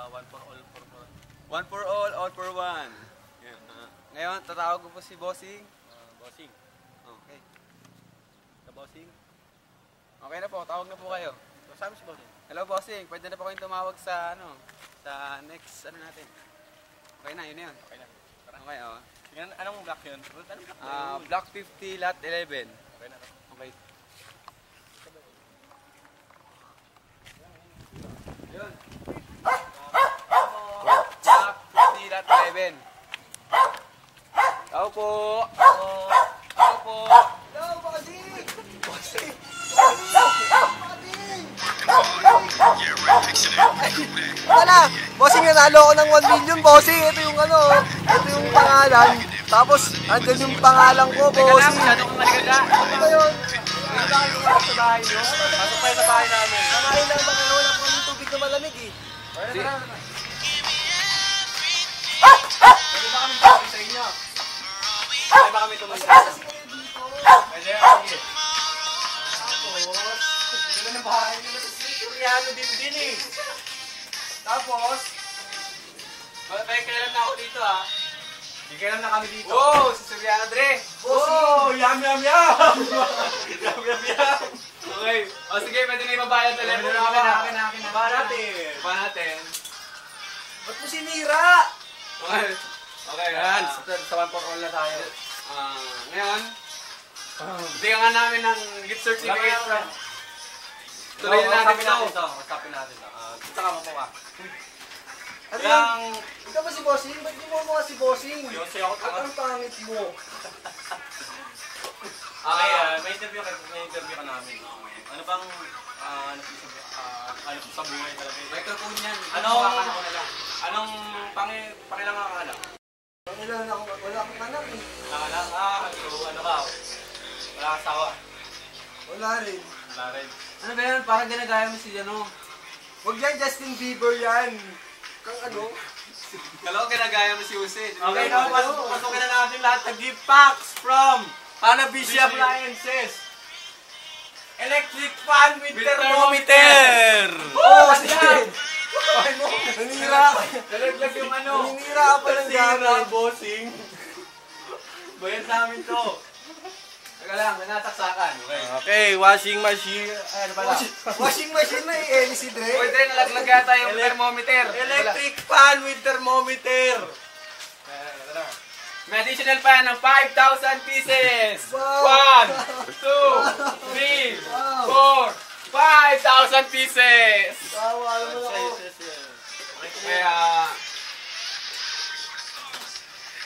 one for all, for One for all for one. Yan. Ngayon, tatawag ko po si Bossing. bossing. Okay. Sa bossing. Okay na po, tawag na po kayo. Kasama si bossing. Hello Bossing, pwede na po kayong tumawag sa sa next natin. Okay na, yun na yun. Okay na. Tara. Okay, oh. Yan, anong block yun? Anong block na yun? Block 50, lot 11. Okay na. Okay. Yun. Block 50, lot 11. Tao po. Tao po. Hello, Bossing! Bossing! Wala! Bossing, nanalo ako ng 1 million, Bossing! Ito yung ito yung pangalan. Tapos, andyan yung pangalan ko, Teka lang, Bossing! masyado kang maligaga. Ano ba yun? Hindi ba kayo sa bahay nyo? Pasok tayo sa bahay namin. Kamain lang ba kayo? Wala pa kami tubig na malamig eh. Pwede ba kami tawag sa inyo? Pwede ba kami tumulong sa inyo? Kasi kayo dito. Pwede, sige. Ganda ng bahay nyo. Suryano din eh. Tapos, Kailan na ako dito ha? hindi kailan na kami dito. Wow, si Suriano Dre. Oh, yum yum yum! Yum yum yum! Okay. O sige, pwede na ibabayad sa telepono. Akin na. Ba natin? Pa natin. Ba't mo sinira? Okay. Okay, Ayan, yan. sa one for all na tayo. Ngayon, bigyan nga namin ng gift certificate. Tuloy na natin ito. Masapin natin ito. Kita ka mo ka. Ano yan? Ikaw ba si Bossing? Ba't di mo mga si Bossing? Yossi ako At ang pangit mo? Okay, may interview ka namin. Ano bang ano sa buhay talaga? Microphone yan. Anong pangilangan ka anak? Wala akong anak eh. Anak so ano ka? Wala kang asawa? Wala rin. Wala rin. Ano ba yan? Parang ginagaya mo si Huwag yan, Justin Bieber yan. Kang Kala ko ginagaya mo si Jose. Okay, now pasukin na natin lahat ng gift packs from Hanabishi Appliances. Electric fan with thermometer! Oh, sige! Nanira ka! Nalaglag yung Naninira ka pa ng gamit. bossing. Bayan namin to. Teka lang, nanataksakan. Okay, washing machine. Ano pala? Washing machine na eh, si Dre. Uy, Dre, nalaglag yata yung thermometer. Electric fan with thermometer. May additional pa yan ng 5,000 pieces. Wow. 1, 2, 3, 4, 5,000 pieces. Tawa, alam mo na ako. Kaya,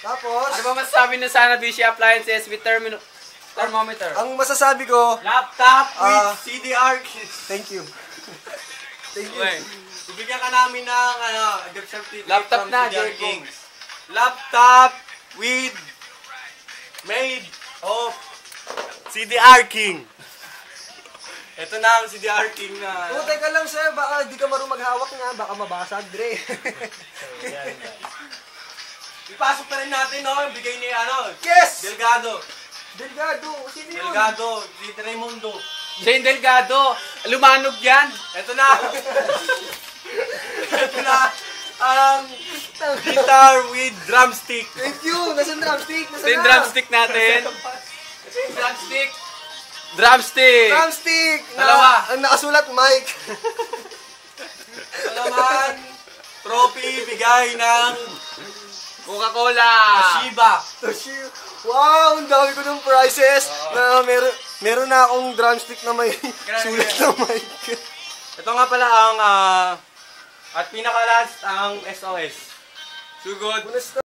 Tapos, ano ba masasabi na sa Hanabishi Appliances with thermometer? ang masasabi ko, Laptop with Ah. CDR. thank you. Thank you. Okay. Ibigyan ka namin ng gift certificate Laptop from na, CDR Jericho. King. Laptop with made of CDR King. Ito na ang CDR King na... Oh, teka lang sir, baka di ka marunong maghawak nga, baka mabasag, Dre. Yan. Ipasok na rin natin, no? Bigay ni, Yes! Delgado. Delgado, sino yun? Delgado, si Raimundo. Shane Delgado, lumanog yan. Ito na. Ito na ang guitar with drumstick. Thank you! Nasaan drumstick? Ito yung drumstick natin. Ito yung drumstick. Drumstick. Drumstick! Dalawa. Ang nakasulat, Mike. Ito naman, trophy bigay ng Coca-Cola. Toshiba. Wow, ang dami ko ng prizes. Na meron na akong drumstick na may sulat na Mike. Ito nga pala ang at pinaka-last ang SOS. Sugod.